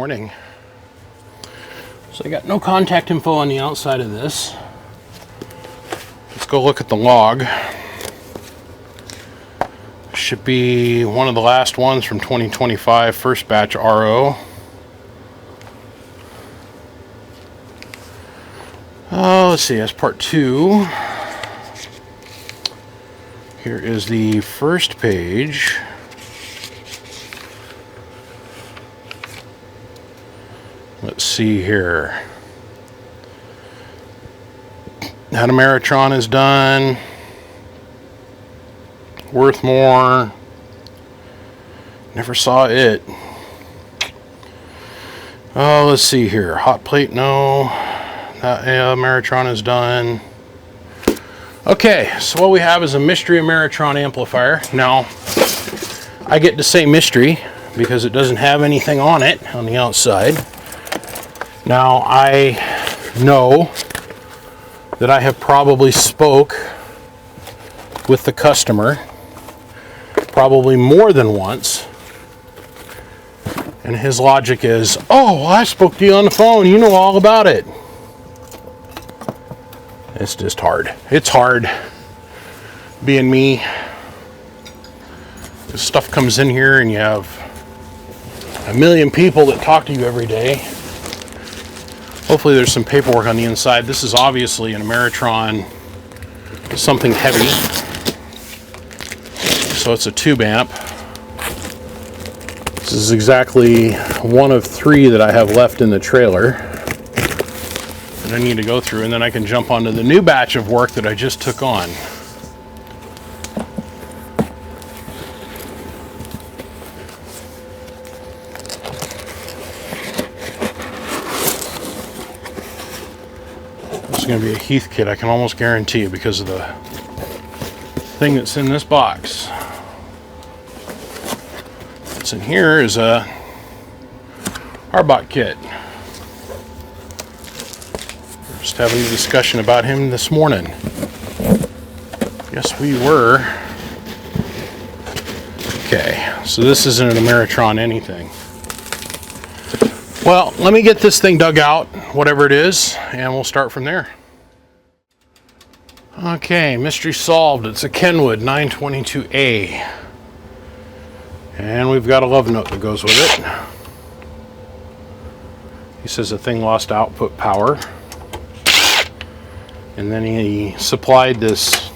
morning. So I got no contact info on the outside of this. Let's go look at the log. Should be one of the last ones from 2025, first batch RO. Let's see, that's part 2. Here is the first page. Let's see here. That Ameritron is done. Worth more. Never saw it. Oh, let's see here. Hot plate, no. That Ameritron is done. Okay, so what we have is a mystery Ameritron amplifier. Now, I get to say mystery because it doesn't have anything on it on the outside. Now, I know that I have probably spoke with the customer probably more than once. And his logic is, oh, well, I spoke to you on the phone. You know all about it. It's just hard. It's hard being me. This stuff comes in here and you have a million people that talk to you every day. Hopefully there's some paperwork on the inside. This is obviously an Ameritron, something heavy. So it's a tube amp. This is exactly one of 3 that I have left in the trailer that I need to go through, and then I can jump onto the new batch of work that I just took on. This is going to be a Heath kit, I can almost guarantee you, because of the thing that's in this box. What's in here is a Arbot kit. Just having a discussion about him this morning. Yes, we were. Okay, so this isn't an Ameritron anything. Well, let me get this thing dug out, whatever it is, and we'll start from there. Okay, mystery solved. It's a KENWOOD 922a. And we've got a love note that goes with it. He says the thing lost output power. And then he supplied this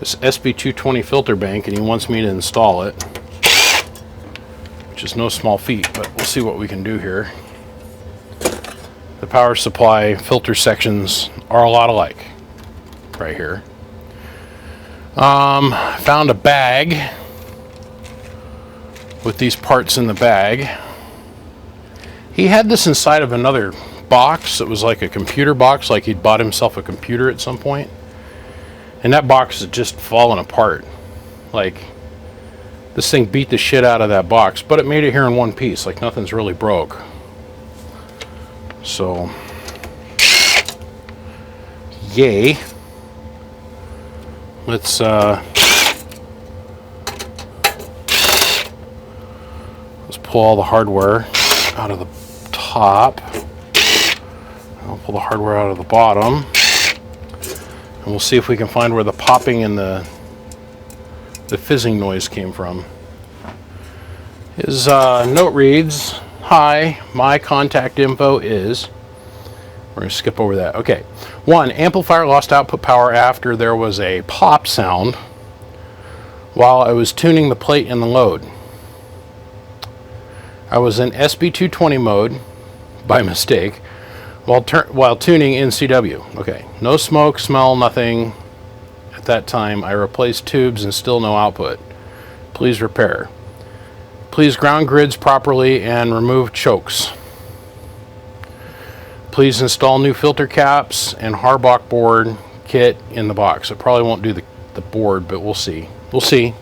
SB220 filter bank, and he wants me to install it, which is no small feat, but we'll see what we can do here. The power supply filter sections are a lot alike right here. Found a bag with these parts in the bag. He had this inside of another box that was like a computer box, like he'd bought himself a computer at some point, and that box is just falling apart. Like, this thing beat the shit out of that box, but it made it here in one piece, like nothing's really broke. So yay. Let's pull all the hardware out of the top. I'll pull the hardware out of the bottom, and we'll see if we can find where the popping and the fizzing noise came from. His note reads, "Hi, my contact info is..." We're going to skip over that. Okay. 1. Amplifier lost output power after there was a pop sound while I was tuning the plate and the load. I was in SB220 mode by mistake while tuning in CW. Okay, no smoke, smell, nothing. At that time, I replaced tubes and still no output. Please repair. Please ground grids properly and remove chokes. Please install new filter caps and Harbach board kit in the box. It probably won't do the board, but we'll see. We'll see.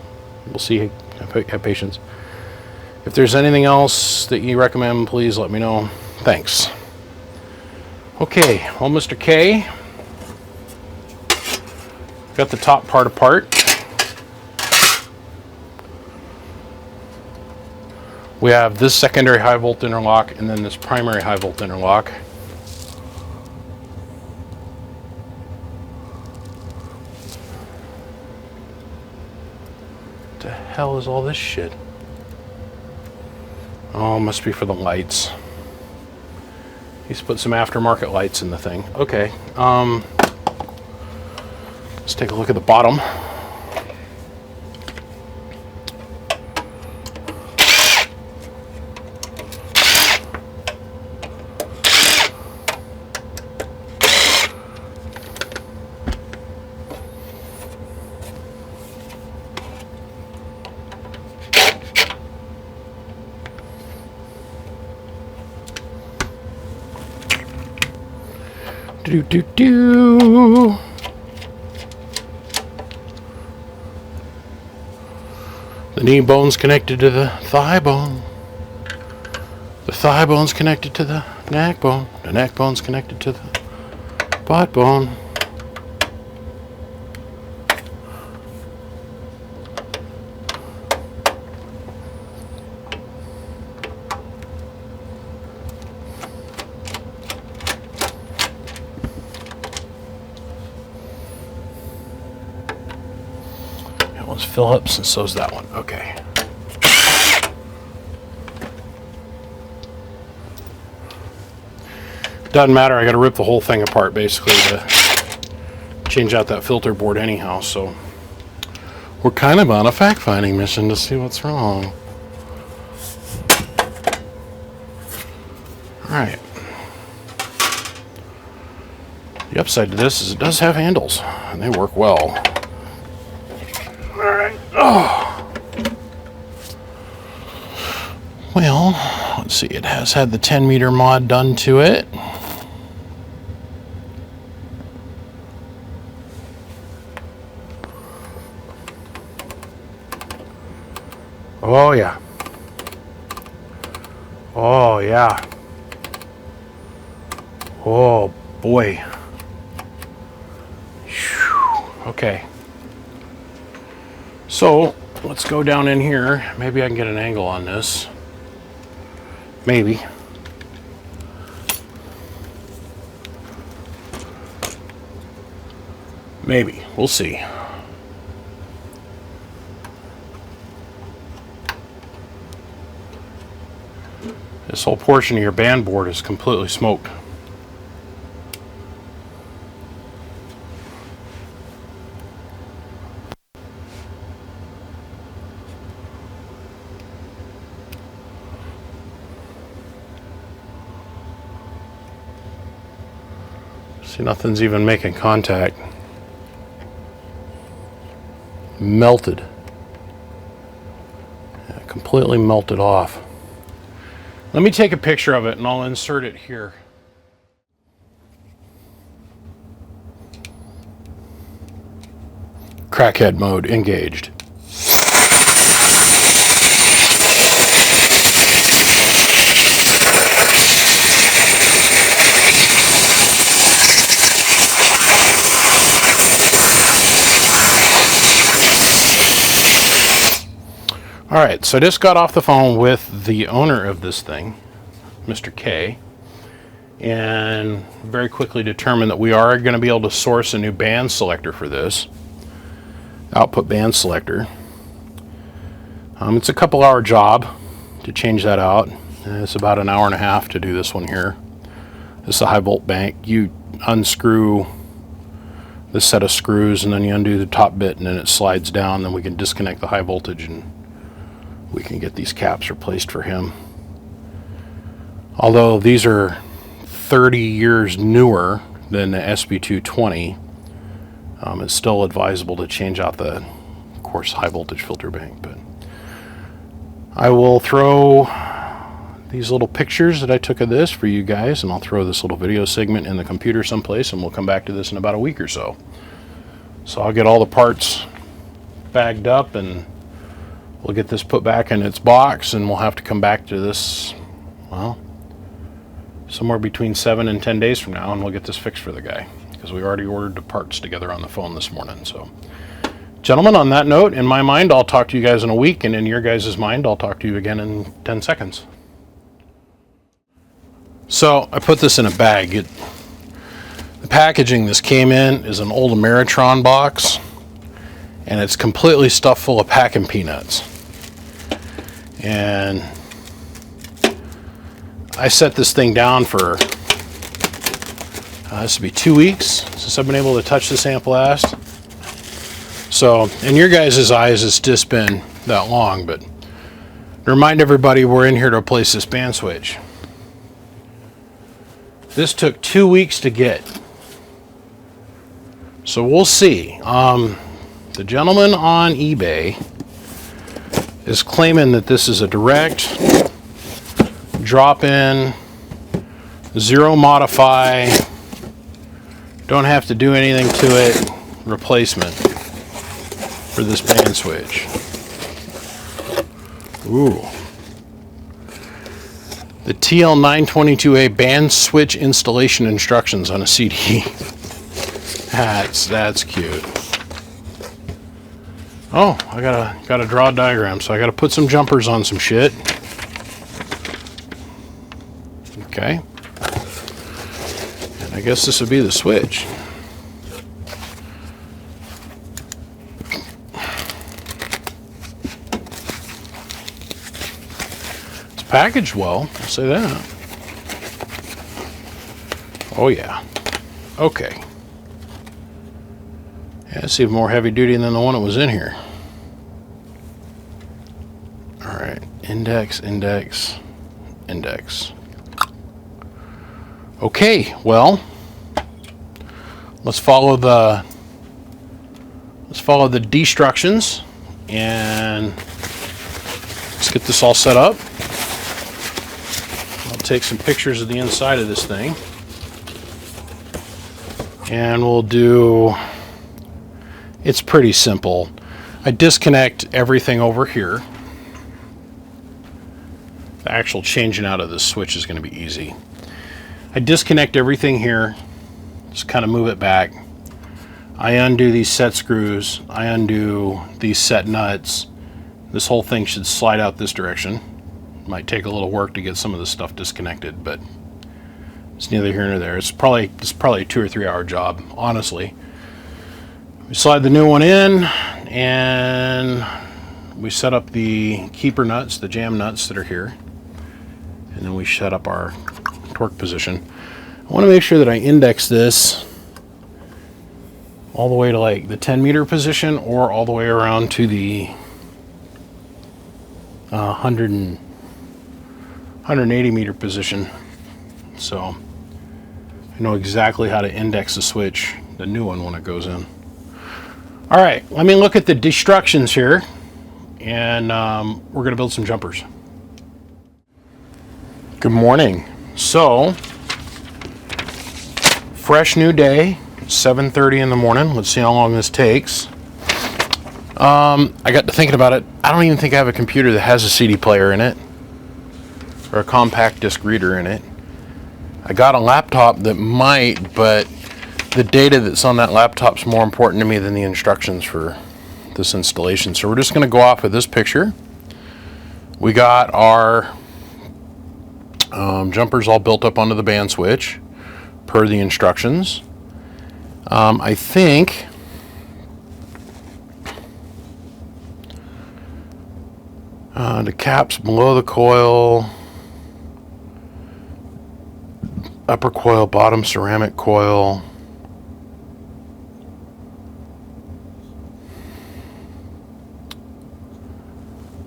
We'll see. Have patience. If there's anything else that you recommend, please let me know. Thanks. Okay, well, Mr. K, got the top part apart. We have this secondary high volt interlock and then this primary high volt interlock. What the hell is all this shit? Oh, must be for the lights. He's put some aftermarket lights in the thing. Okay, let's take a look at the bottom. Do. The knee bone's connected to the thigh bone. The thigh bone's connected to the neck bone. The neck bone's connected to the butt bone. That one's Phillips and so's that one. Okay. Doesn't matter, I gotta rip the whole thing apart basically to change out that filter board anyhow, so we're kind of on a fact-finding mission to see what's wrong. Alright. The upside to this is it does have handles, and they work well. Alright. Oh. Well, let's see, it has had the 10-meter mod done to it. Oh yeah. Oh yeah. Oh boy. Whew. Okay. So let's go down in here. Maybe I can get an angle on this. Maybe. Maybe. We'll see. This whole portion of your band board is completely smoked. See, nothing's even making contact. Melted. Yeah, completely melted off. Let me take a picture of it and I'll insert it here. Crackhead mode engaged. Alright, so I just got off the phone with the owner of this thing, Mr. K, and very quickly determined that we are going to be able to source a new band selector for this. Output band selector. It's a couple-hour job to change that out. It's about an hour and a half to do this one here. This is a high volt bank. You unscrew this set of screws and then you undo the top bit and then it slides down. Then we can disconnect the high voltage and we can get these caps replaced for him. Although these are 30 years newer than the SB220, it's still advisable to change out the, of course, high voltage filter bank. But I will throw these little pictures that I took of this for you guys, and I'll throw this little video segment in the computer someplace, and we'll come back to this in about a week or so. So I'll get all the parts bagged up and we'll get this put back in its box, and we'll have to come back to this, well, somewhere between 7 and 10 days from now, and we'll get this fixed for the guy, because we already ordered the parts together on the phone this morning. So Gentlemen, on that note, in my mind, I'll talk to you guys in a week, and in your guys' mind, I'll talk to you again in 10 seconds. So I put this in a bag. The packaging this came in is an old Ameritron box, and it's completely stuffed full of packing peanuts. And I set this thing down for, this will be 2 weeks since I've been able to touch this amp last. So in your guys' eyes, it's just been that long, but to remind everybody, we're in here to replace this band switch. This took 2 weeks to get. So we'll see. The gentleman on eBay is claiming that this is a direct drop-in, zero modify, don't have to do anything to it replacement for this band switch. Ooh. The ts-922a band switch installation instructions on a CD. That's cute. Oh, I gotta draw a diagram, so I gotta put some jumpers on some shit. Okay. And I guess this would be the switch. It's packaged well, I'll say that. Oh yeah. Okay. Yeah, it's even more heavy duty than the one that was in here. Alright, index, index, index. Okay, well, let's follow the destructions and let's get this all set up. I'll take some pictures of the inside of this thing, and we'll do. It's pretty simple. I disconnect everything over here. The actual changing out of this switch is going to be easy. I disconnect everything here, just kind of move it back. I undo these set screws, I undo these set nuts. This whole thing should slide out this direction. Might take a little work to get some of this stuff disconnected, but it's neither here nor there. It's probably a 2 or 3 hour job, honestly. We slide the new one in, and we set up the keeper nuts, the jam nuts that are here, and then we set up our torque position. I want to make sure that I index this all the way to like the 10 meter position, or all the way around to the 180 meter position. So I know exactly how to index the switch, the new one, when it goes in. All right, let me look at the destructions here, and we're going to build some jumpers. Good morning. So, fresh new day, 7:30 in the morning. Let's see how long this takes. I got to thinking about it. I don't even think I have a computer that has a CD player in it, or a compact disc reader in it. I got a laptop that might, but the data that's on that laptop is more important to me than the instructions for this installation. So we're just going to go off of this picture. We got our jumpers all built up onto the band switch per the instructions. I think the caps below the coil, upper coil, bottom ceramic coil.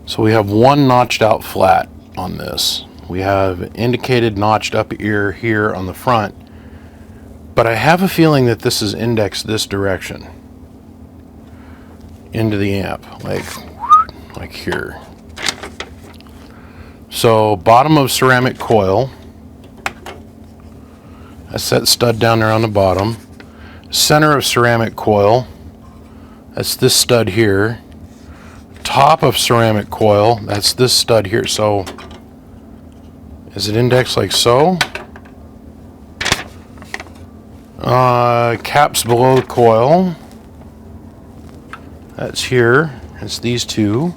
So we have one notched out flat on this. We have indicated notched up ear here on the front, but I have a feeling that this is indexed this direction into the amp, like here. So bottom of ceramic coil, I set stud down there on the bottom. Center of ceramic coil, that's this stud here. Top of ceramic coil, that's this stud here. So is it indexed like so? Caps below the coil, That's here. It's these two.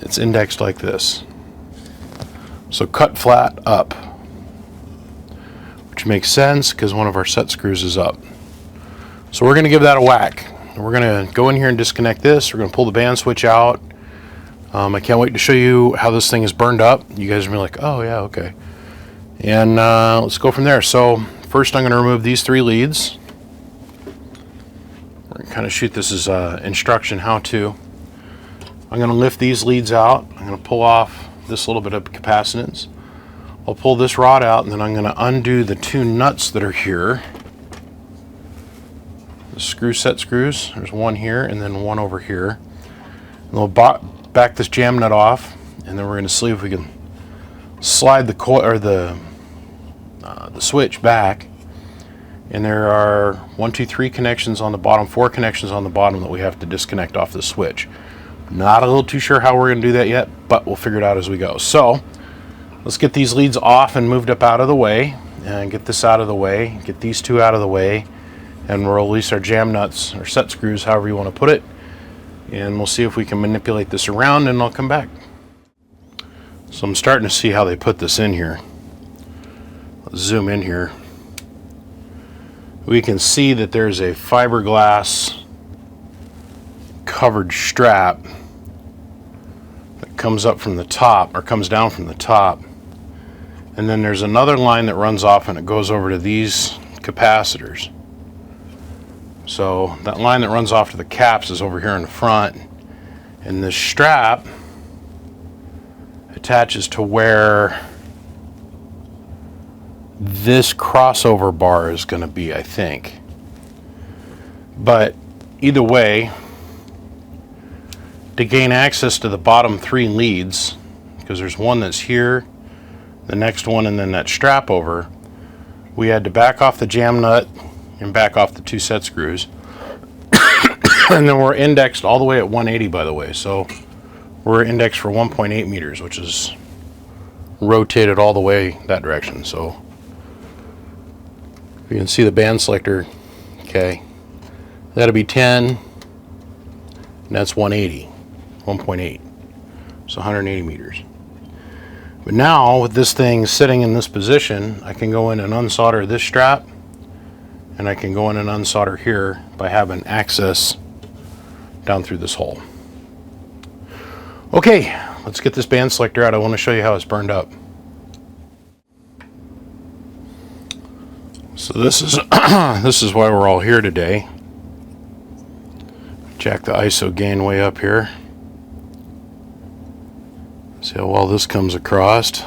It's indexed like this. So cut flat up, which makes sense because one of our set screws is up. So we're going to give that a whack. We're going to go in here and disconnect this. We're going to pull the band switch out. I can't wait to show you how this thing is burned up. You guys are going to be like, oh yeah, okay. And let's go from there. So first I'm going to remove these 3 leads. We're going to kind of shoot this as instruction how to. I'm going to lift these leads out. I'm going to pull off this little bit of capacitance. I'll pull this rod out, and then I'm going to undo the 2 nuts that are here. The set screws. There's one here and then one over here. And we'll back this jam nut off, and then we're going to see if we can slide the coil or the switch back. And there are 1, 2, 3 connections on the bottom, 4 connections on the bottom that we have to disconnect off the switch. Not a little too sure how we're going to do that yet, but we'll figure it out as we go. So let's get these leads off and moved up out of the way, and get this out of the way, get these 2 out of the way, and we'll release our jam nuts or set screws, however you want to put it, and we'll see if we can manipulate this around, and I'll come back. So I'm starting to see how they put this in here. Let's zoom in here. We can see that there's a fiberglass covered strap that comes up from the top, or comes down from the top, and then there's another line that runs off and it goes over to these capacitors. So that line that runs off to the caps is over here in the front, and this strap attaches to where this crossover bar is going to be, I think. But either way, to gain access to the bottom 3 leads, because there's one that's here, the next one, and then that strap over, we had to back off the jam nut and back off the 2 set screws. And then we're indexed all the way at 180, by the way. So we're indexed for 1.8 meters, which is rotated all the way that direction. So you can see the band selector. Okay, that'll be 10, and that's 180, 1.8, so 180 meters. But now with this thing sitting in this position, I can go in and unsolder this strap, and I can go in and unsolder here by having access down through this hole. Okay, let's get this band selector out. I want to show you how it's burned up. So this is this is why we're all here today. Jack the ISO gain way up here. See how well this comes across.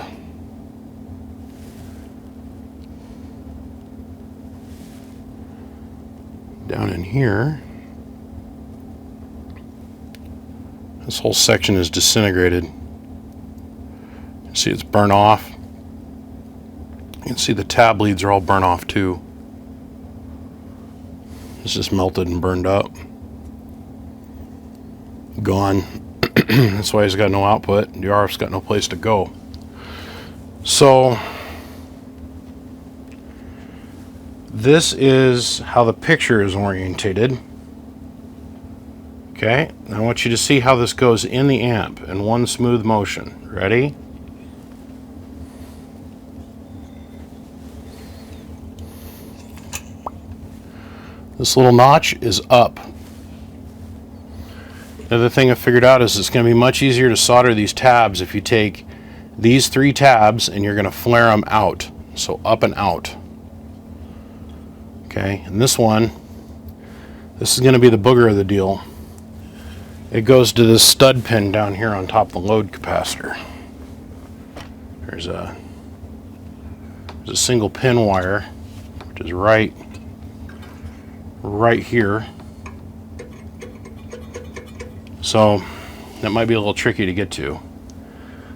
Down in here, this whole section is disintegrated. You see it's burnt off. You can see the tab leads are all burnt off too. It's just melted and burned up. Gone. That's why he's got no output. The RF's got no place to go. So this is how the picture is orientated. Okay, I want you to see how this goes in the amp in one smooth motion. Ready? This little notch is up. Another thing I figured out is it's going to be much easier to solder these tabs if you take these 3 tabs and you're going to flare them out. So up and out. Okay, and this one, this is going to be the booger of the deal. It goes to this stud pin down here on top of the load capacitor. There's a single pin wire, which is right here. So that might be a little tricky to get to.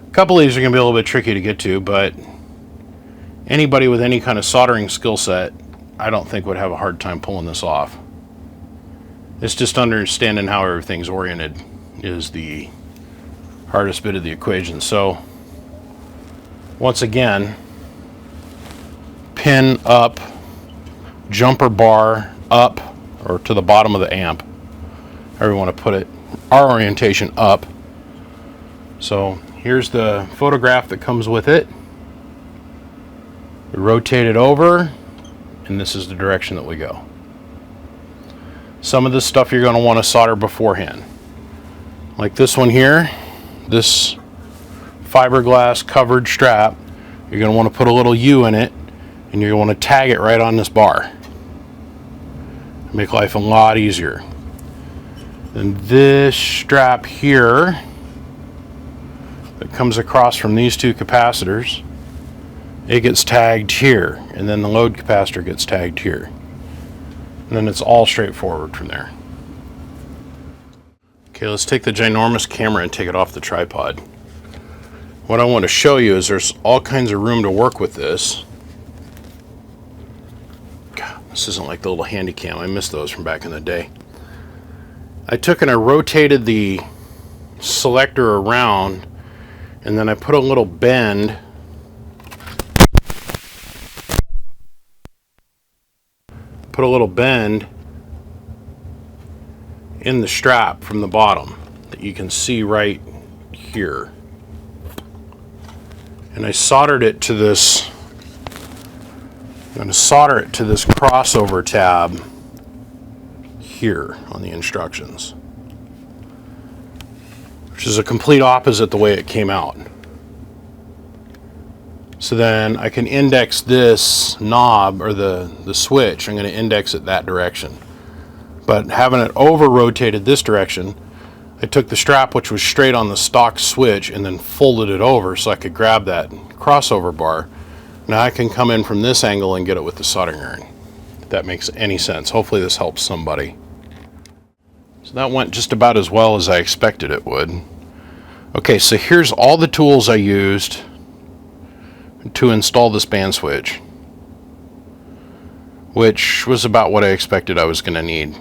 A couple of these are going to be a little bit tricky to get to, but anybody with any kind of soldering skill set, I don't think would have a hard time pulling this off. It's just understanding how everything's oriented is the hardest bit of the equation. So once again, pin up, jumper bar up or to the bottom of the amp, however you want to put it, our orientation up. So here's the photograph that comes with it. We rotate it over, and this is the direction that we go. Some of this stuff you're going to want to solder beforehand. Like this one here, this fiberglass covered strap, you're going to want to put a little U in it, and you're going to want to tag it right on this bar. Make life a lot easier. And this strap here that comes across from these two capacitors, it gets tagged here, and then the load capacitor gets tagged here. And then it's all straightforward from there. Okay, let's take the ginormous camera and take it off the tripod. What I want to show you is there's all kinds of room to work with this. God, this isn't like the little handy cam. I miss those from back in the day. I took and I rotated the selector around, and then I put a little bend in the strap from the bottom that you can see right here. And I soldered it to this, I'm going to solder it to this crossover tab here on the instructions, which is a complete opposite the way it came out. So then I can index this knob, or the switch, I'm going to index it that direction. But having it over rotated this direction, I took the strap, which was straight on the stock switch, and then folded it over so I could grab that crossover bar. Now I can come in from this angle and get it with the soldering iron, if that makes any sense. Hopefully this helps somebody. So that went just about as well as I expected it would. Okay, so here's all the tools I used to install this band switch, which was about what I expected I was going to need.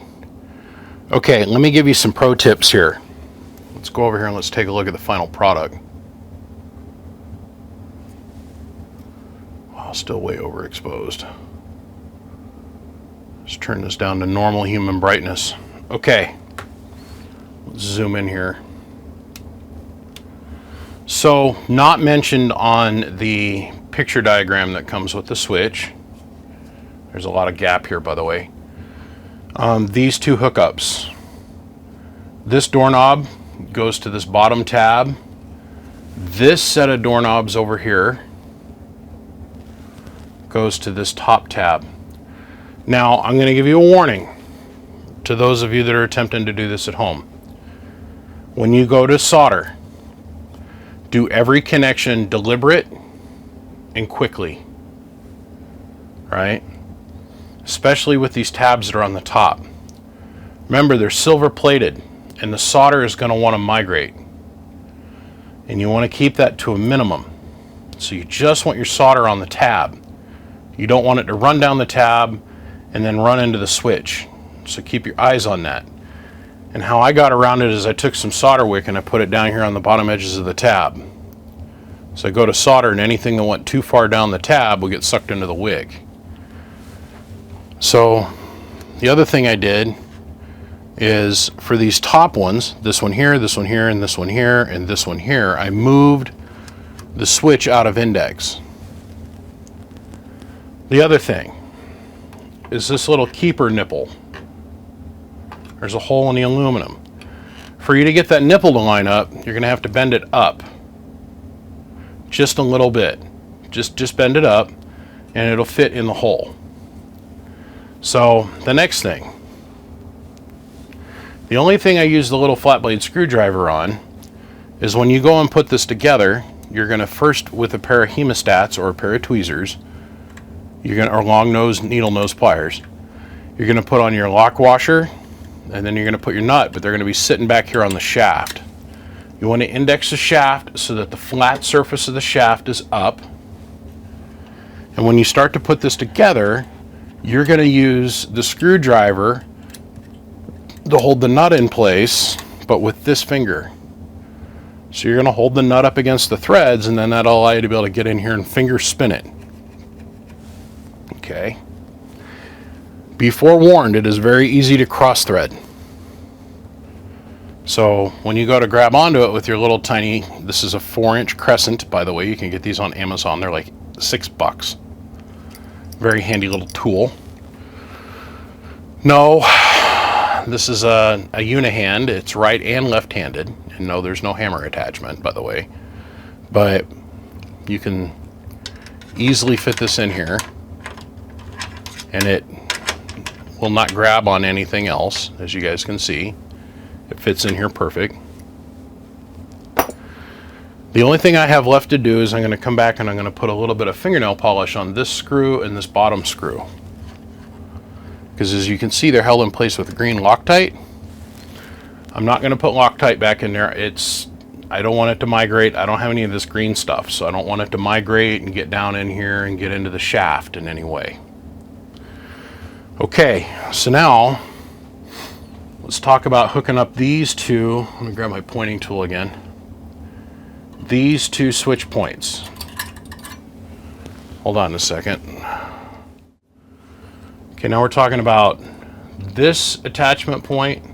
Okay, let me give you some pro tips here. Let's go over here and let's take a look at the final product. Wow, still way overexposed. Let's turn this down to normal human brightness. Okay, let's zoom in here. So, not mentioned on the picture diagram that comes with the switch. There's a lot of gap here, by the way. These two hookups. This doorknob goes to this bottom tab. This set of doorknobs over here goes to this top tab. Now, I'm going to give you a warning to those of you that are attempting to do this at home. When you go to solder, do every connection deliberate and quickly, right? Especially with these tabs that are on the top. Remember, they're silver plated, and the solder is going to want to migrate. And you want to keep that to a minimum. So you just want your solder on the tab. You don't want it to run down the tab and then run into the switch. So keep your eyes on that. And how I got around it is I took some solder wick and I put it down here on the bottom edges of the tab. So I go to solder, and anything that went too far down the tab will get sucked into the wick. So the other thing I did is for these top ones, this one here, this one here, and this one here, and this one here, I moved the switch out of index. The other thing is this little keeper nipple. There's a hole in the aluminum. For you to get that nipple to line up, you're going to have to bend it up just a little bit. Just bend it up, and it'll fit in the hole. So the next thing, the only thing I use the little flat blade screwdriver on is when you go and put this together, you're going to first, with a pair of hemostats or a pair of tweezers, or long nose needle nose pliers, you're going to put on your lock washer, and then you're going to put your nut, but they're going to be sitting back here on the shaft. You want to index the shaft so that the flat surface of the shaft is up. And when you start to put this together, you're going to use the screwdriver to hold the nut in place, but with this finger. So you're going to hold the nut up against the threads, and then that'll allow you to be able to get in here and finger spin it. Okay. Be forewarned, it is very easy to cross thread. So when you go to grab onto it with your little tiny, this is a 4-inch crescent, by the way, you can get these on Amazon, they're like $6. Very handy little tool. No, this is a unihand, it's right and left-handed, and no, there's no hammer attachment, by the way, but you can easily fit this in here, and it will not grab on anything else, as you guys can see. It fits in here perfect. The only thing I have left to do is I'm going to come back and I'm going to put a little bit of fingernail polish on this screw and this bottom screw. Because as you can see, they're held in place with green Loctite. I'm not going to put Loctite back in there. I don't want it to migrate. I don't have any of this green stuff, so I don't want it to migrate and get down in here and get into the shaft in any way. Okay, so now let's talk about hooking up these two. Let me grab my pointing tool again. These two switch points. Hold on a second. Okay, now we're talking about this attachment point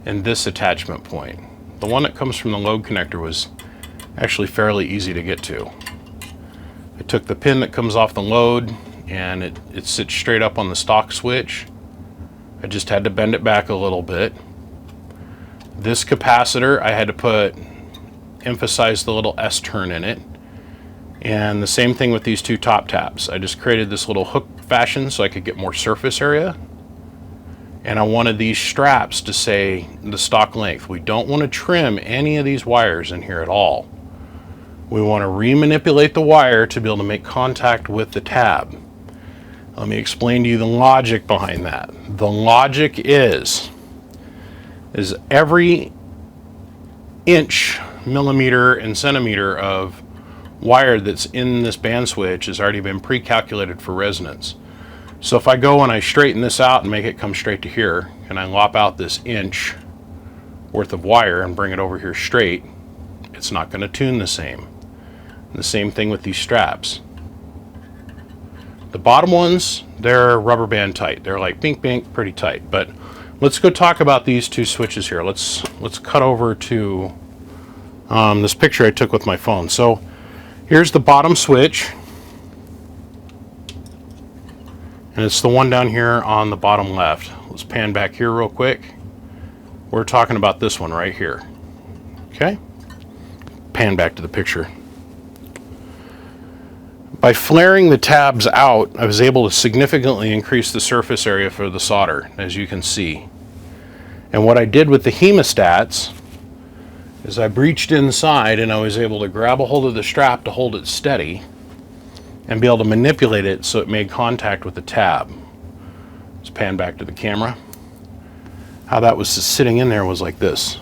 and this attachment point. The one that comes from the load connector was actually fairly easy to get to. I took the pin that comes off the load and it sits straight up on the stock switch. I just had to bend it back a little bit. This capacitor, I had to emphasize the little S turn in it. And the same thing with these two top taps. I just created this little hook fashion so I could get more surface area. And I wanted these straps to say the stock length. We don't want to trim any of these wires in here at all. We want to remanipulate the wire to be able to make contact with the tab. Let me explain to you the logic behind that. The logic is every inch, millimeter, and centimeter of wire that's in this band switch has already been pre-calculated for resonance. So if I go and I straighten this out and make it come straight to here, and I lop out this inch worth of wire and bring it over here straight, it's not going to tune the same. And the same thing with these straps. The bottom ones, they're rubber band tight. They're like bink bink, pretty tight. But let's go talk about these two switches here. Let's cut over to this picture I took with my phone. So here's the bottom switch, and it's the one down here on the bottom left. Let's pan back here real quick. We're talking about this one right here. Okay? Pan back to the picture. By flaring the tabs out, I was able to significantly increase the surface area for the solder, as you can see. And what I did with the hemostats is I breached inside and I was able to grab a hold of the strap to hold it steady and be able to manipulate it so it made contact with the tab. Let's pan back to the camera. How that was sitting in there was like this.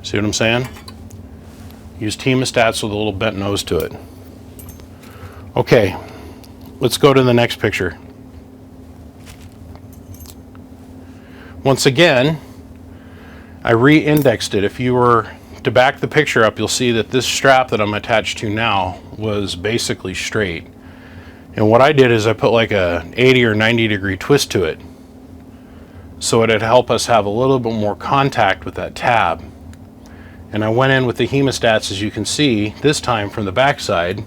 See what I'm saying? Used hemostats with a little bent nose to it. Okay, let's go to the next picture. Once again, I re-indexed it. If you were to back the picture up, you'll see that this strap that I'm attached to now was basically straight. And what I did is I put like a 80 or 90 degree twist to it, so it'd help us have a little bit more contact with that tab. And I went in with the hemostats, as you can see, this time from the back side,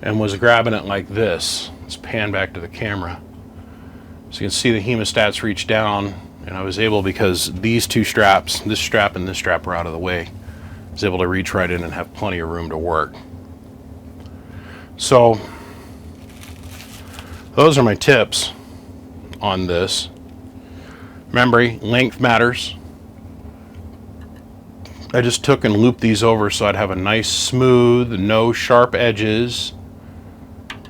and was grabbing it like this. Let's pan back to the camera. So you can see the hemostats reach down, and I was able, because these two straps, this strap and this strap, were out of the way, I was able to reach right in and have plenty of room to work. So those are my tips on this. Remember, length matters. I just took and looped these over so I'd have a nice smooth, no sharp edges,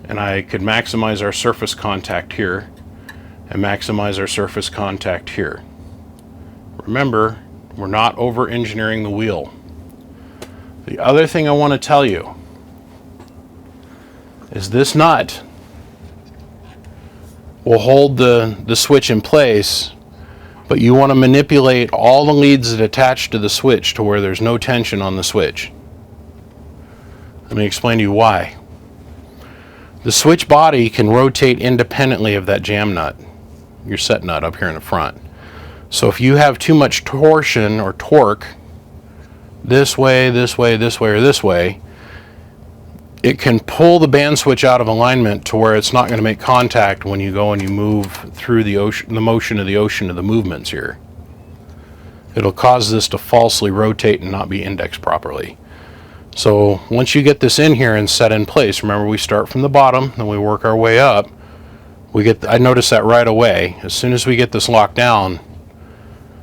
and I could maximize our surface contact here and maximize our surface contact here. Remember, we're not over engineering the wheel. The other thing I want to tell you is this nut will hold the switch in place, but you want to manipulate all the leads that attach to the switch to where there's no tension on the switch. Let me explain to you why. The switch body can rotate independently of that jam nut. your set nut up here in the front. So if you have too much torsion or torque this way, this way, this way, or this way, it can pull the band switch out of alignment to where it's not going to make contact when you go and you move through the ocean, the motion of the ocean of the movements here. It'll cause this to falsely rotate and not be indexed properly. So once you get this in here and set in place, remember we start from the bottom, then we work our way up. I noticed that right away. As soon as we get this locked down,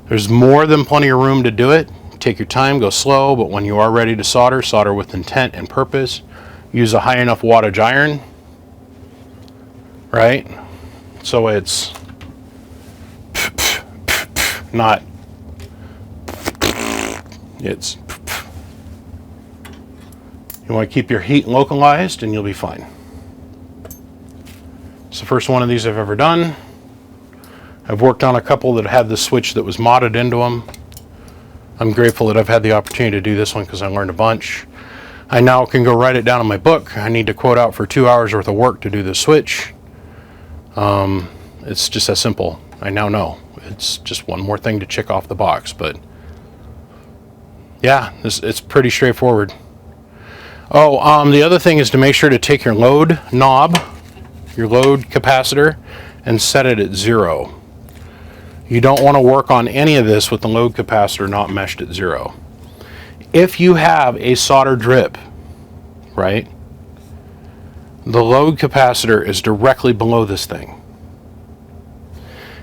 there's more than plenty of room to do it. Take your time, go slow, but when you are ready to solder, solder with intent and purpose. Use a high enough wattage iron, right? So it's not, it's, you want to keep your heat localized and you'll be fine. It's the first one of these I've ever done. I've worked on a couple that had the switch that was modded into them. I'm grateful that I've had the opportunity to do this one because I learned a bunch. I now can go write it down in my book. I need to quote out for 2 hours worth of work to do this switch. It's just that simple. I now know. It's just one more thing to check off the box, but yeah, it's pretty straightforward. Oh, the other thing is to make sure to take your load knob, your load capacitor, and set it at 0. You don't want to work on any of this with the load capacitor not meshed at 0. If you have a solder drip, right, the load capacitor is directly below this thing.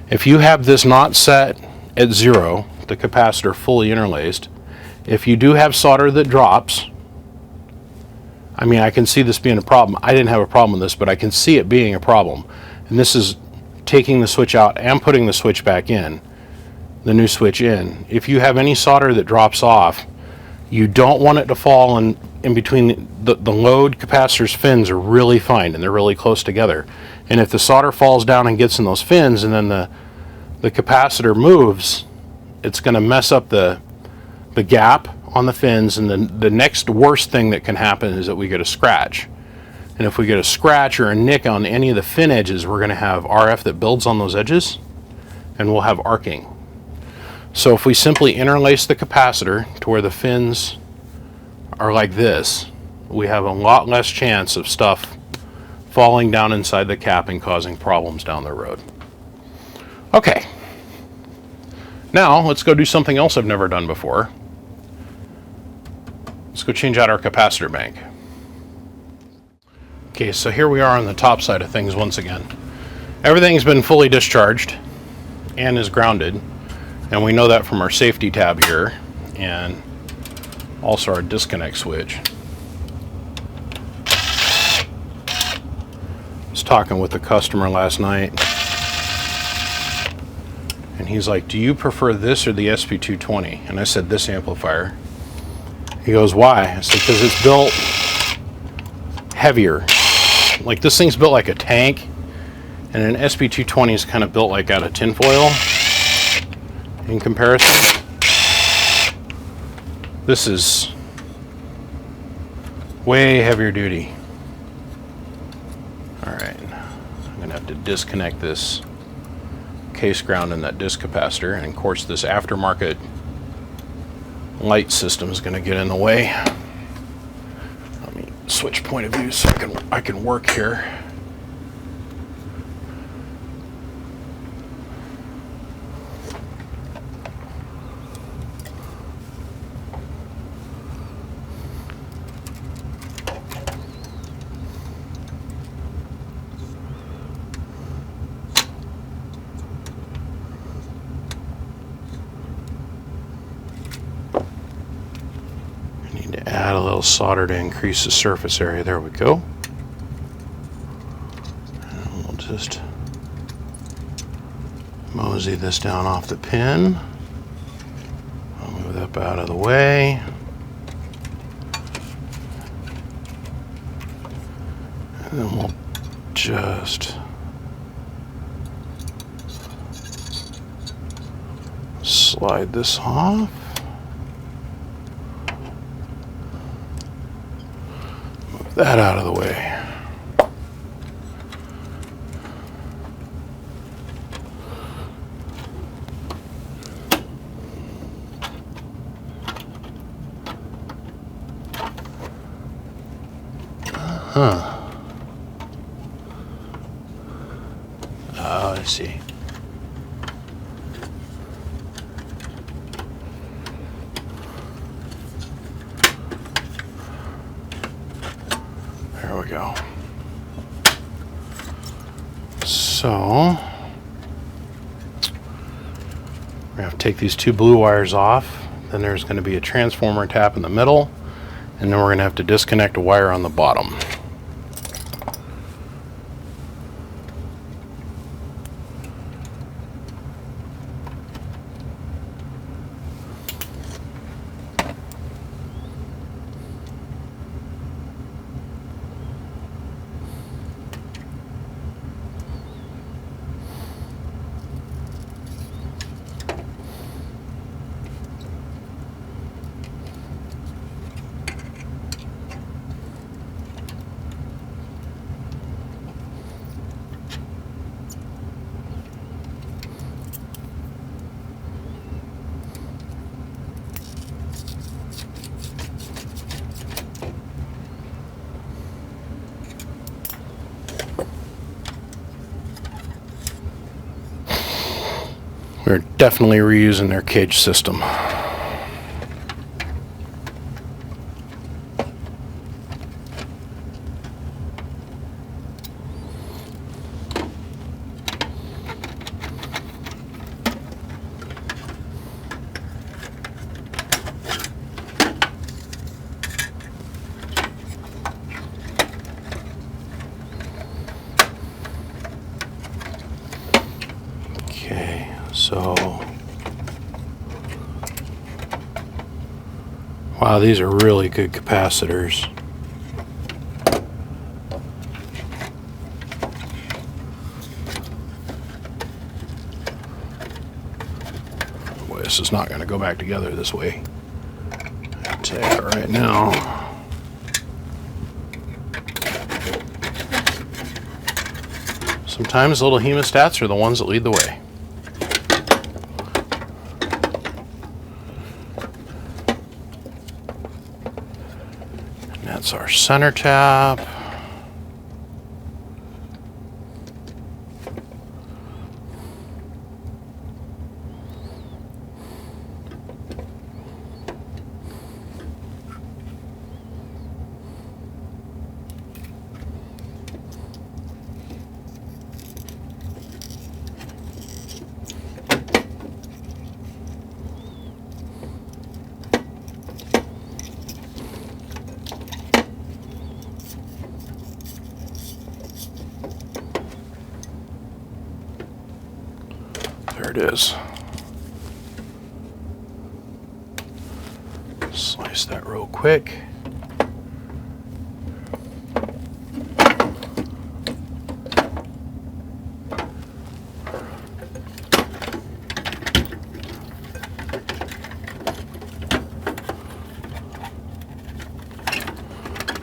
If you have this not set at 0, the capacitor fully interlaced, if you do have solder that drops, I mean, I can see this being a problem. I didn't have a problem with this, but I can see it being a problem. And this is taking the switch out and putting the switch back in, the new switch in. If you have any solder that drops off, you don't want it to fall in between the load capacitor's fins are really fine and they're really close together. And if the solder falls down and gets in those fins and then the capacitor moves, it's going to mess up the gap on the fins, and then the next worst thing that can happen is that we get a scratch. And if we get a scratch or a nick on any of the fin edges, we're going to have RF that builds on those edges and we'll have arcing. So if we simply interlace the capacitor to where the fins are like this, we have a lot less chance of stuff falling down inside the cap and causing problems down the road. Okay, now let's go do something else I've never done before. Let's go change out our capacitor bank. Okay, so here we are on the top side of things once again. Everything's been fully discharged and is grounded. And we know that from our safety tab here and also our disconnect switch. I was talking with a customer last night and he's like, do you prefer this or the SP220? And I said, this amplifier. He goes, why? I said, because it's built heavier. Like this thing's built like a tank, and an SP220 is kind of built like out of tinfoil. In comparison, this is way heavier duty. All right, I'm gonna have to disconnect this case ground and that disc capacitor, and of course this aftermarket light system is gonna get in the way. Let me switch point of view so I can work here. Add a little solder to increase the surface area. There we go. And we'll just mosey this down off the pin. I'll move that out of the way. And then we'll just slide this off. That out of the way. Huh. Oh, I see. There we go. So we're going to have to take these two blue wires off. Then there's going to be a transformer tap in the middle, and then we're going to have to disconnect a wire on the bottom. We're definitely reusing their cage system. Okay, so wow, these are really good capacitors. Boy, this is not going to go back together this way. I'll tell you that right now. Sometimes little hemostats are the ones that lead the way. And that's our center tap. There it is. Slice that real quick.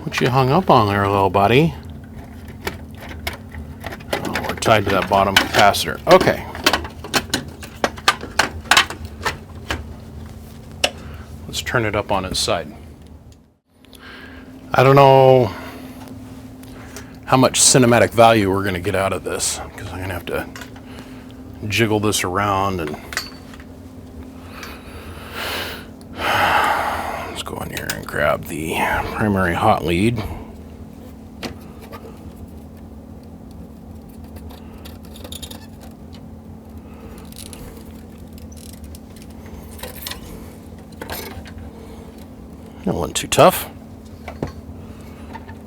What you hung up on there, little buddy? Oh, we're tied to that bottom capacitor. Okay. Let's turn it up on its side. I don't know how much cinematic value we're going to get out of this, because I'm going to have to jiggle this around and let's go in here and grab the primary hot lead. That wasn't too tough.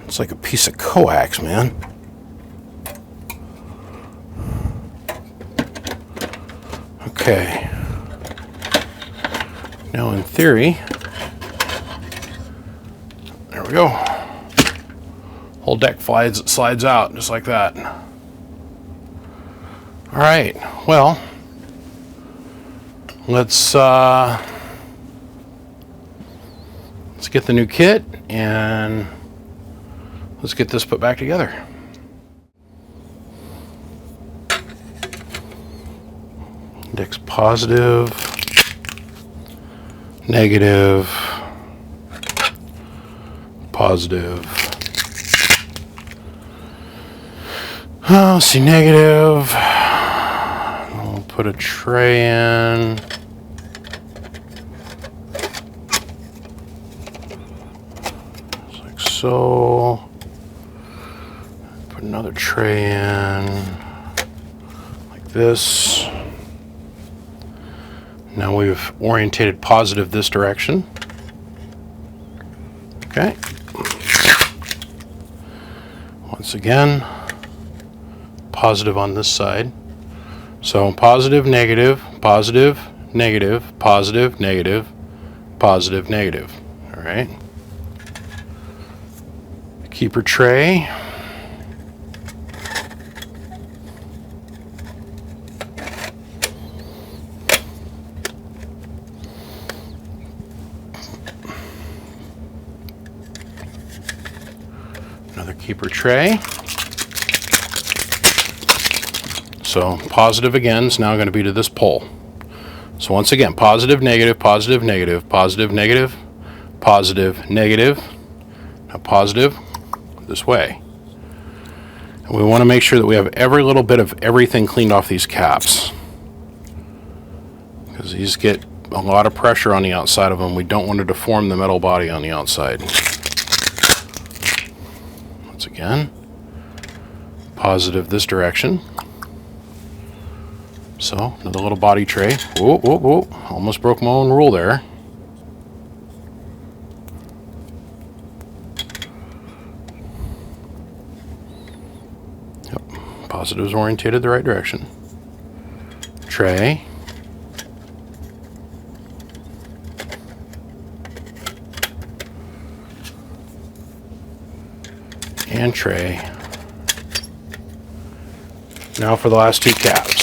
It's like a piece of coax, man. Okay. Now in theory, there we go. Whole deck slides out just like that. All right, well, let's get the new kit and let's get this put back together. Index positive, negative, positive, Let's see, negative. We'll put a tray in. Just like so. Put another tray in. Like this. Now we've orientated positive this direction. Okay. Once again, positive on this side. So positive, negative, positive, negative, positive, negative, positive, negative. All right. Keeper tray. Another keeper tray. So positive again is now going to be to this pole. So once again, positive, negative, positive, negative, positive, negative, positive, negative. Now positive this way. And we want to make sure that we have every little bit of everything cleaned off these caps, because these get a lot of pressure on the outside of them. We don't want to deform the metal body on the outside. Once again, positive this direction. So another little body tray. Whoa, whoa, whoa. Almost broke my own rule there. Yep. Positive's orientated the right direction. Tray. And tray. Now for the last two caps.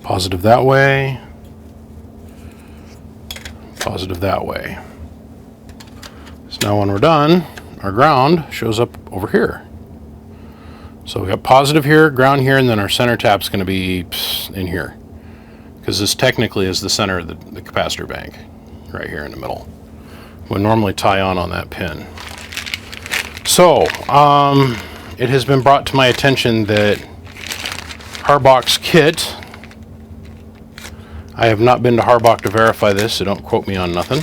Positive that way, positive that way. So now when we're done, our ground shows up over here. So we got positive here, ground here, and then our center tap's going to be in here, because this technically is the center of the capacitor bank, right here in the middle. We'll normally tie on that pin. So it has been brought to my attention that Harbach's kit, I have not been to Harbach to verify this, so don't quote me on nothing.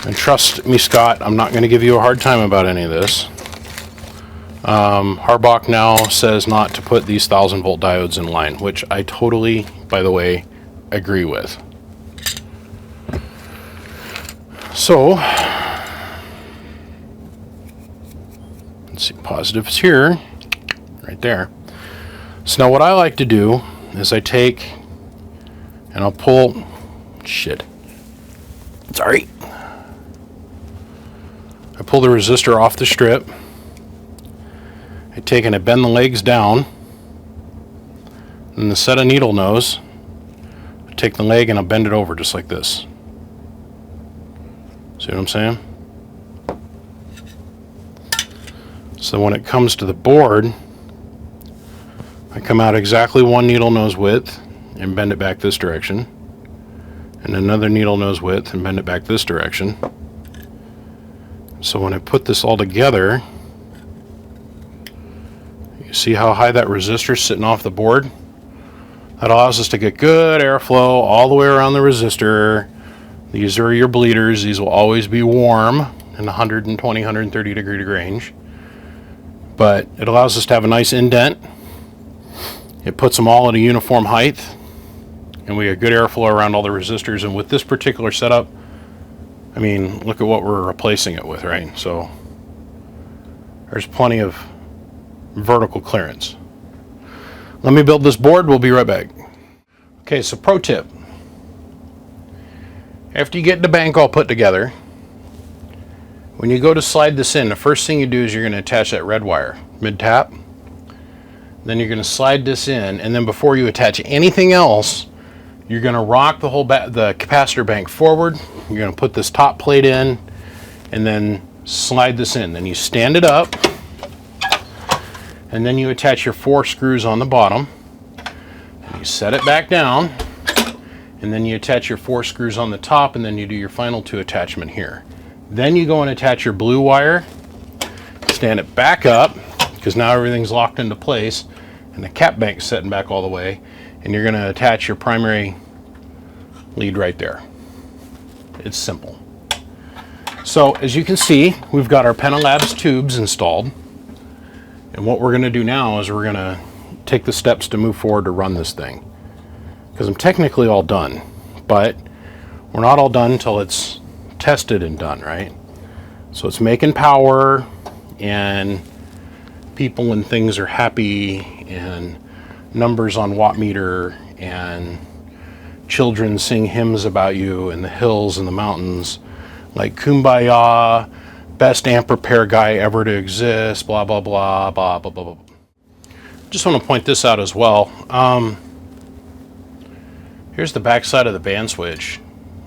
And trust me, Scott, I'm not going to give you a hard time about any of this. Harbach now says not to put these 1000-volt diodes in line, which I totally, by the way, agree with. So, let's see, positives here, right there. So now what I like to do is I take and I'll pull, sorry. I pull the resistor off the strip. I take and I bend the legs down. And the set of needle nose, I take the leg and I bend it over just like this. See what I'm saying? So when it comes to the board, I come out exactly one needle nose width and bend it back this direction, and another needle nose width and bend it back this direction. So when I put this all together, you see how high that resistor is sitting off the board? That allows us to get good airflow all the way around the resistor. These are your bleeders. These will always be warm in the 120, 130 degree range. But it allows us to have a nice indent. It puts them all at a uniform height, and we get good airflow around all the resistors. And with this particular setup, I mean, look at what we're replacing it with, right? So there's plenty of vertical clearance. Let me build this board. We'll be right back. Okay, so pro tip. After you get the bank all put together, when you go to slide this in, the first thing you do is you're going to attach that red wire, mid-tap. Then you're going to slide this in, and then before you attach anything else, you're going to rock the whole the capacitor bank forward. You're going to put this top plate in, and then slide this in. Then you stand it up, and then you attach your 4 screws on the bottom. set it back down, and then you attach your 4 screws on the top, and then you do your final 2 attachment here. Then you go and attach your blue wire, stand it back up, because now everything's locked into place, and the cap bank's setting back all the way, and you're going to attach your primary lead right there. It's simple. So as you can see, we've got our Penalabs tubes installed, and what we're going to do now is we're going to take the steps to move forward to run this thing, because I'm technically all done, but we're not all done until it's tested and done, right? So it's making power, and people and things are happy, and numbers on watt meter, and children sing hymns about you in the hills and the mountains, like Kumbaya, best amp repair guy ever to exist, blah blah blah blah blah blah blah. Just want to point this out as well. Here's the back side of the band switch,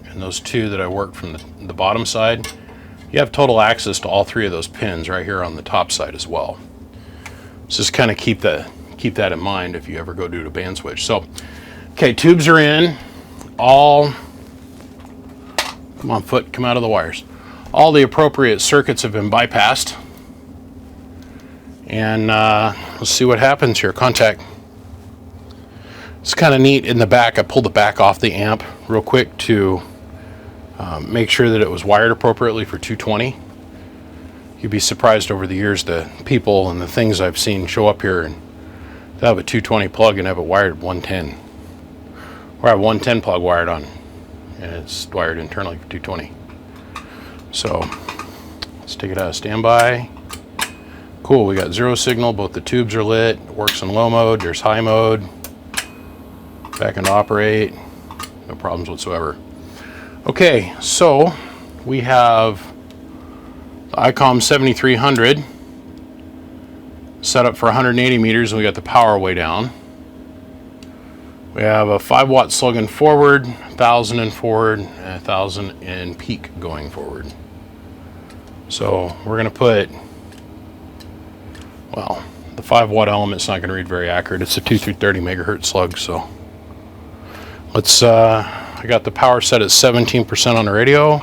and those 2 that I worked from the bottom side. You have total access to all 3 of those pins right here on the top side as well. So just kind of keep that in mind if you ever go do a band switch. So, okay, tubes are in. All, come on foot, come out of the wires. All the appropriate circuits have been bypassed. And let's see what happens here. Contact. It's kind of neat in the back. I pulled the back off the amp real quick to make sure that it was wired appropriately for 220. You'd be surprised over the years the people and the things I've seen show up here and they have a 220 plug and have it wired 110. Or I have 110 plug wired on, and it's wired internally for 220. So let's take it out of standby. Cool, we got 0 signal, both the tubes are lit, it works in low mode, there's high mode, back into operate, no problems whatsoever. Okay, so we have the ICOM 7300 set up for 180 meters, and we got the power way down. We have a 5 watt slug in forward, 1000 in forward, and 1000 in peak going forward. So we're going to put, well, the 5 watt element's not going to read very accurate. It's a 2 through 30 megahertz slug. So let's, I got the power set at 17% on the radio.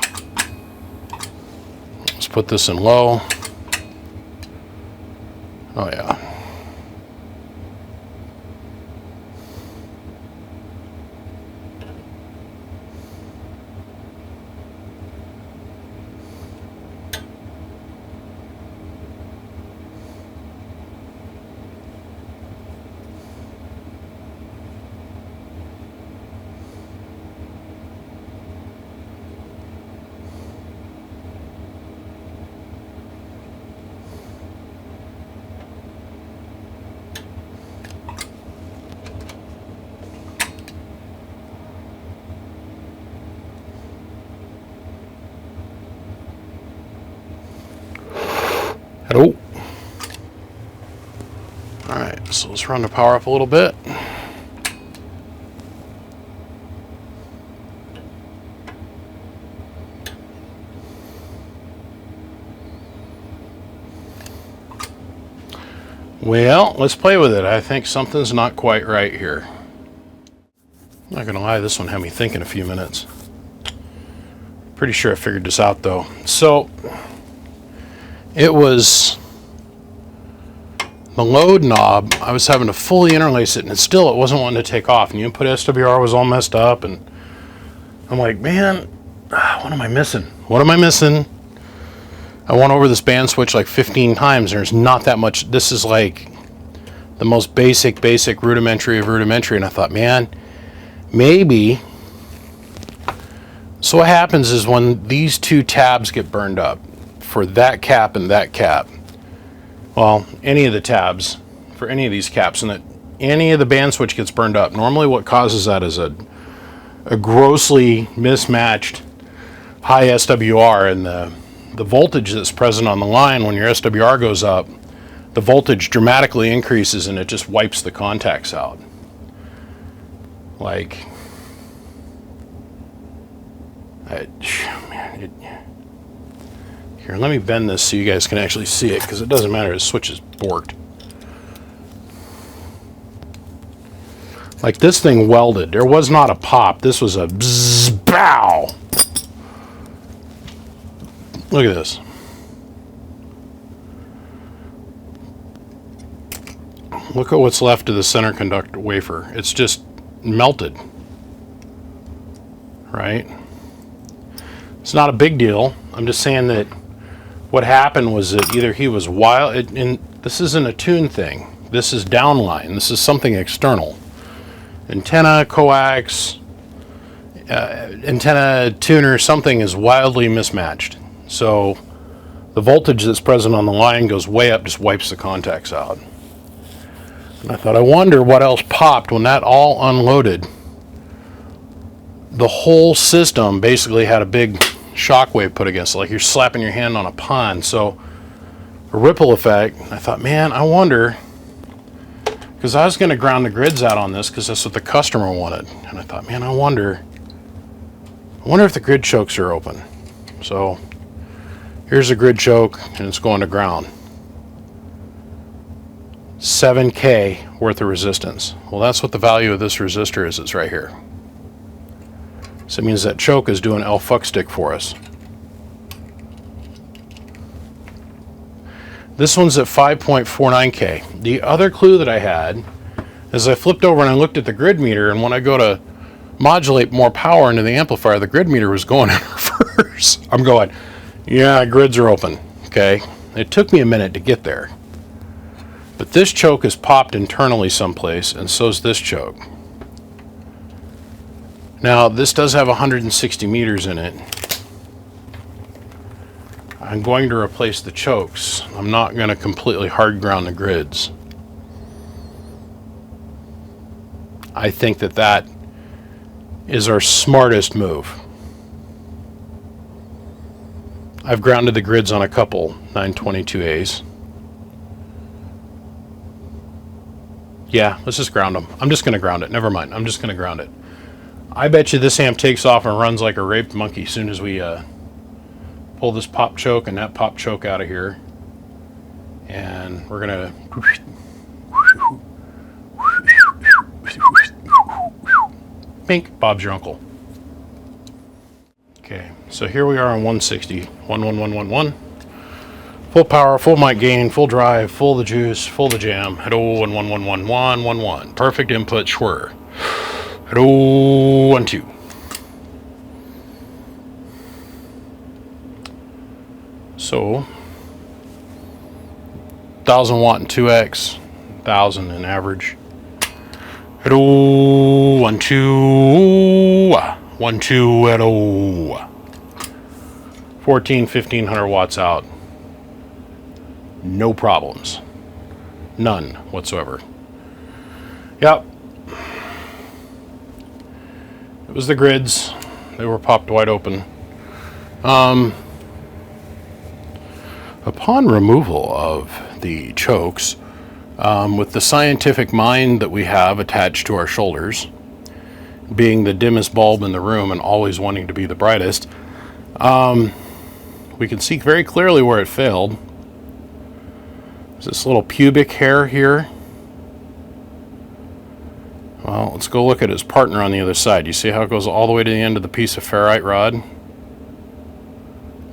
Let's put this in low. Oh yeah. Hello. All right, so let's run the power up a little bit. Well, let's play with it. I think something's not quite right here. I'm not gonna lie, this one had me thinking a few minutes. Pretty sure I figured this out though. So it was the load knob. I was having to fully interlace it, and it wasn't wanting to take off. And the input SWR was all messed up, and I'm like, man, what am I missing? What am I missing? I went over this band switch like 15 times. There's not that much. This is like the most basic rudimentary of rudimentary. And I thought, man, maybe. So what happens is when these 2 tabs get burned up, for that cap and that cap, well, any of the tabs for any of these caps, and that any of the band switch gets burned up, normally what causes that is a grossly mismatched high SWR, and the voltage that's present on the line when your SWR goes up, the voltage dramatically increases and it just wipes the contacts out. Like, here, let me bend this so you guys can actually see it, because it doesn't matter, the switch is borked. Like this thing welded. There was not a pop. This was a bzzz, bow. Look at this. Look at what's left of the center conductor wafer. It's just melted. Right? It's not a big deal. I'm just saying that what happened was that either he was wild, and this isn't a tune thing. This is downline. This is something external. Antenna, coax, antenna tuner, something is wildly mismatched. So the voltage that's present on the line goes way up, just wipes the contacts out. And I thought, I wonder what else popped when that all unloaded. The whole system basically had a big shockwave put against it, like you're slapping your hand on a pond. So a ripple effect. I thought, man, I wonder, because I was going to ground the grids out on this because that's what the customer wanted. And I thought, man, I wonder if the grid chokes are open. So here's a grid choke, and it's going to ground. 7K worth of resistance. Well, that's what the value of this resistor is. It's right here. So it means that choke is doing L fuck stick for us. This one's at 5.49K. The other clue that I had is I flipped over and I looked at the grid meter, and when I go to modulate more power into the amplifier, the grid meter was going in reverse. I'm going, yeah, grids are open. Okay. It took me a minute to get there. But this choke is popped internally someplace, and so's this choke. Now, this does have 160 meters in it. I'm going to replace the chokes. I'm not going to completely hard ground the grids. I think that that is our smartest move. I've grounded the grids on a couple 922As. Yeah, let's just ground them. I'm just going to ground it. Never mind. I'm just going to ground it. I bet you this amp takes off and runs like a raped monkey as soon as we pull this pop choke and that pop choke out of here. And we're going to... Pink, Bob's your uncle. Okay, so here we are on 160. 11111. Full power, full mic gain, full drive, full the juice, full the jam. Hello, 1111111. Perfect input, schwur. Hello, 1 2. So 1000 watt and 2x, 1000 in average. Hello, 1 2 1 2 hello. 1500 watts out. No problems. None whatsoever. Yep. It was the grids. They were popped wide open. Upon removal of the chokes, with the scientific mind that we have attached to our shoulders, being the dimmest bulb in the room and always wanting to be the brightest, we can see very clearly where it failed. There's this little pubic hair here. Well, let's go look at his partner on the other side. You see how it goes all the way to the end of the piece of ferrite rod?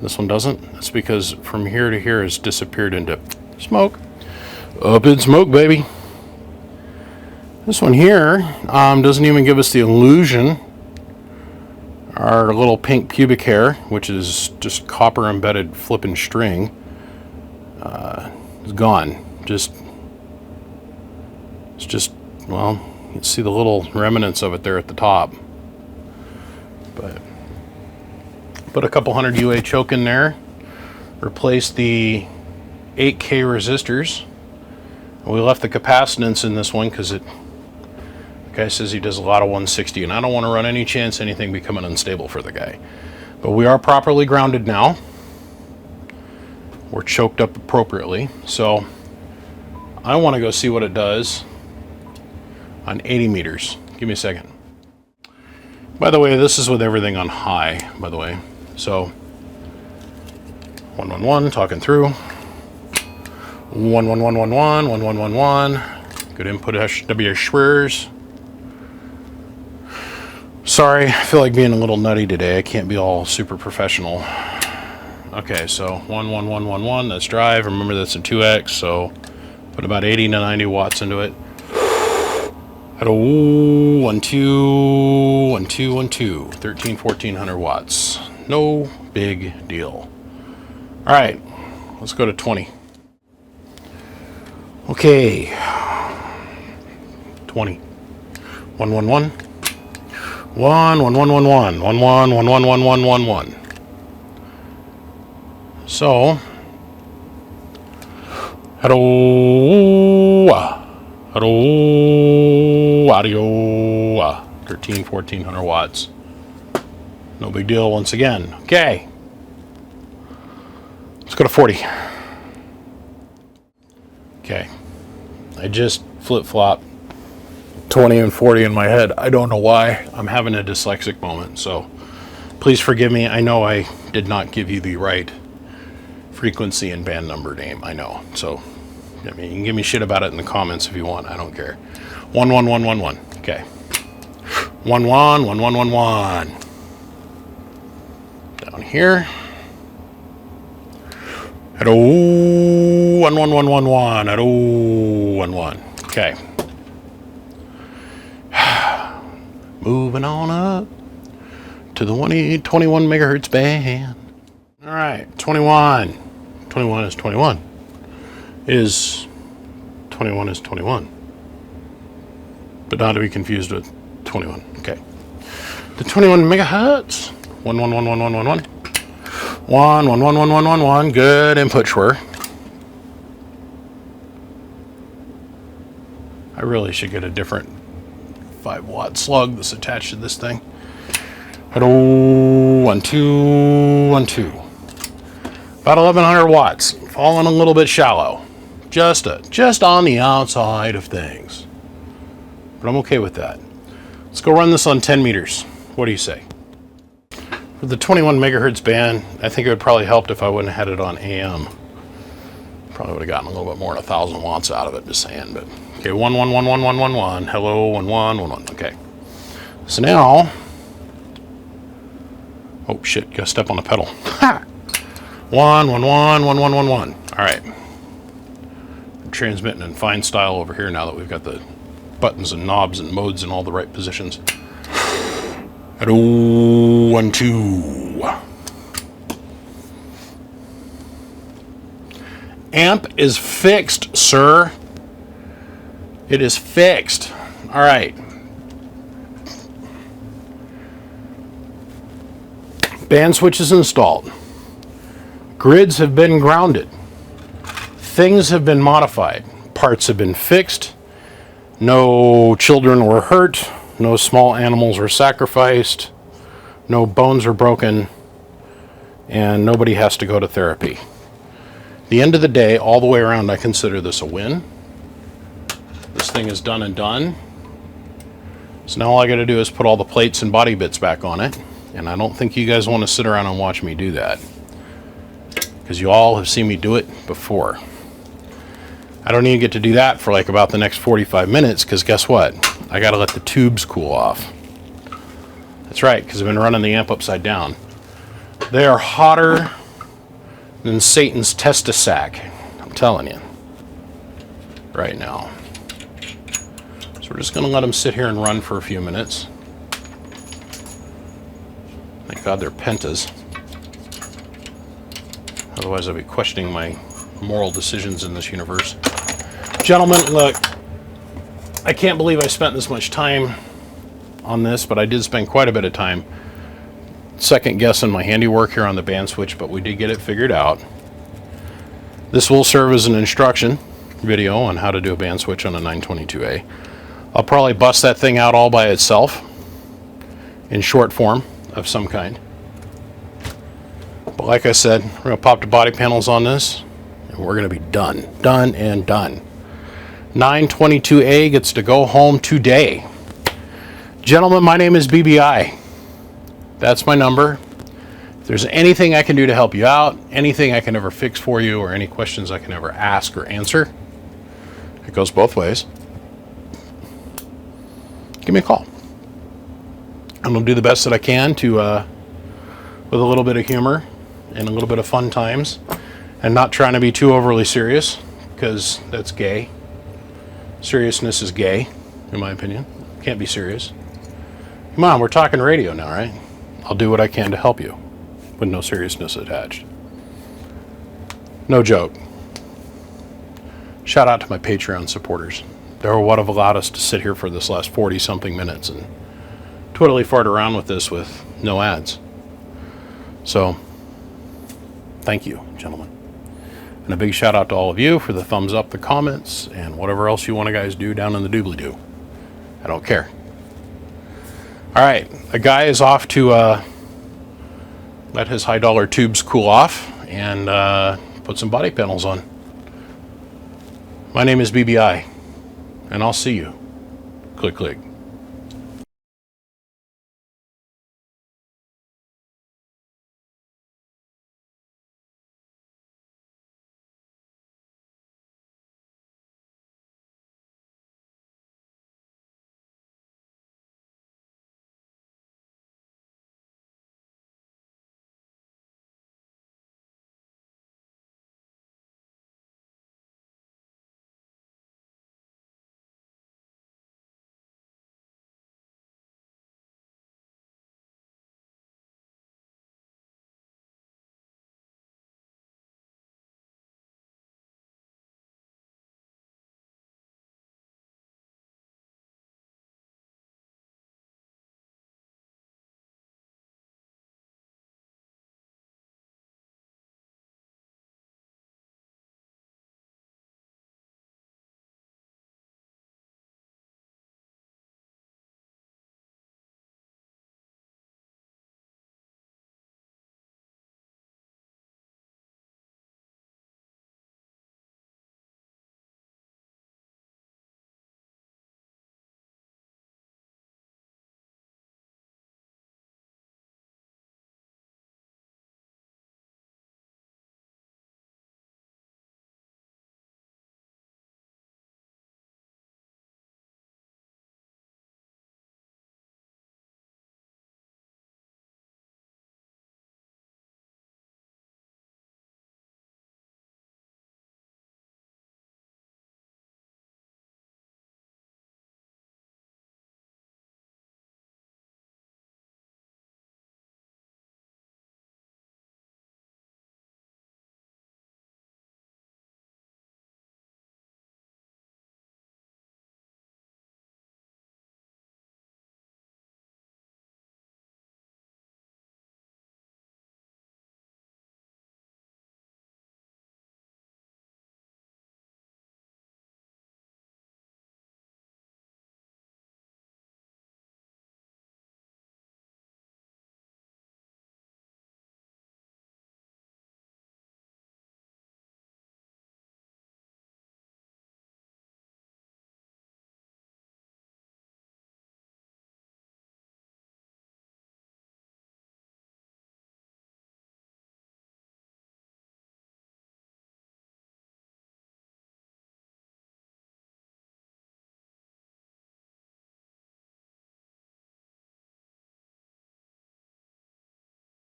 This one doesn't. It's because from here to here has disappeared into smoke. Up in smoke, baby. This one here doesn't even give us the illusion. Our little pink pubic hair, which is just copper embedded flipping string, is gone. It's just, well, you can see the little remnants of it there at the top. But put a couple hundred UA choke in there, replace the 8K resistors. We left the capacitance in this one because the guy says he does a lot of 160, and I don't want to run any chance anything becoming unstable for the guy. But we are properly grounded now. We're choked up appropriately. So I want to go see what it does on 80 meters. Give me a second. By the way, this is with everything on high, by the way. So 111, talking through. 11111, 1111. Good input, W schwers. Sorry, I feel like being a little nutty today. I can't be all super professional. Okay, so 11111, that's drive. Remember that's a 2X, so put about 80 to 90 watts into it. At 1, 2, 1, 2, 1, 2, 1400 watts. No big deal. All right, let's go to 20. Okay, 20. 111. 11111 111111. So, hello, audio, 1400 watts. No big deal once again. Okay, let's go to 40. Okay, I just flip-flop 20 and 40 in my head. I don't know why. I'm having a dyslexic moment, so please forgive me. I know I did not give you the right frequency and band number name. I know. So, I mean, you can give me shit about it in the comments if you want. I don't care. 11111. Okay. 111111. Down here. Hello. 11111. Hello. 11. Okay. Moving on up to the 21 megahertz band. All right, 21. 21 is 21. 21 is 21. But not to be confused with 21. Okay. The 21 megahertz. 11111111. 111111. Good input sure. I really should get a different 5-watt slug that's attached to this thing. Hello, 1, 2, 1, 2. About 1100 watts. Falling a little bit shallow. Just on the outside of things. But I'm okay with that. Let's go run this on 10 meters. What do you say? For the 21 megahertz band, I think it would probably help if I wouldn't have had it on AM. Probably would have gotten a little bit more than 1,000 watts out of it, just saying. But okay, 111111. Hello, 1111. Okay. So now, oh shit, gotta step on the pedal. Ha! 11111111. All right. I'm transmitting in fine style over here now that we've got the buttons and knobs and modes in all the right positions. Hello, 1, 2. Amp is fixed, sir. It is fixed. All right. Band switch is installed. Grids have been grounded. Things have been modified. Parts have been fixed. No children were hurt. No small animals were sacrificed. No bones are broken. And nobody has to go to therapy. The end of the day, all the way around, I consider this a win. This thing is done and done. So now all I got to do is put all the plates and body bits back on it. And I don't think you guys want to sit around and watch me do that, because you all have seen me do it before. I don't even get to do that for like about the next 45 minutes, because guess what? I got to let the tubes cool off. That's right, because I've been running the amp upside down. They are hotter than Satan's testisack. I'm telling you. Right now. So we're just going to let them sit here and run for a few minutes. Thank God they're pentas. Otherwise I'd be questioning my moral decisions in this universe. Gentlemen, look. I can't believe I spent this much time on this, but I did spend quite a bit of time second guessing my handiwork here on the band switch, but we did get it figured out. This will serve as an instruction video on how to do a band switch on a 922A. I'll probably bust that thing out all by itself in short form of some kind. But like I said, we're going to pop the body panels on this and we're going to be done. Done and done. 922A gets to go home today. Gentlemen, my name is BBI. That's my number. If there's anything I can do to help you out, anything I can ever fix for you, or any questions I can ever ask or answer, it goes both ways. Give me a call. I'm gonna do the best that I can to, with a little bit of humor and a little bit of fun times, and not trying to be too overly serious, because that's gay. Seriousness is gay, in my opinion. Can't be serious. Come on, we're talking radio now, right? I'll do what I can to help you, with no seriousness attached. No joke. Shout out to my Patreon supporters. They're what have allowed us to sit here for this last 40-something minutes and twiddly fart around with this with no ads. So, thank you, gentlemen. And a big shout out to all of you for the thumbs up, the comments, and whatever else you want to guys do down in the doobly-doo. I don't care. All right, a guy is off to let his high dollar tubes cool off and put some body panels on. My name is BBI, and I'll see you. Click, click.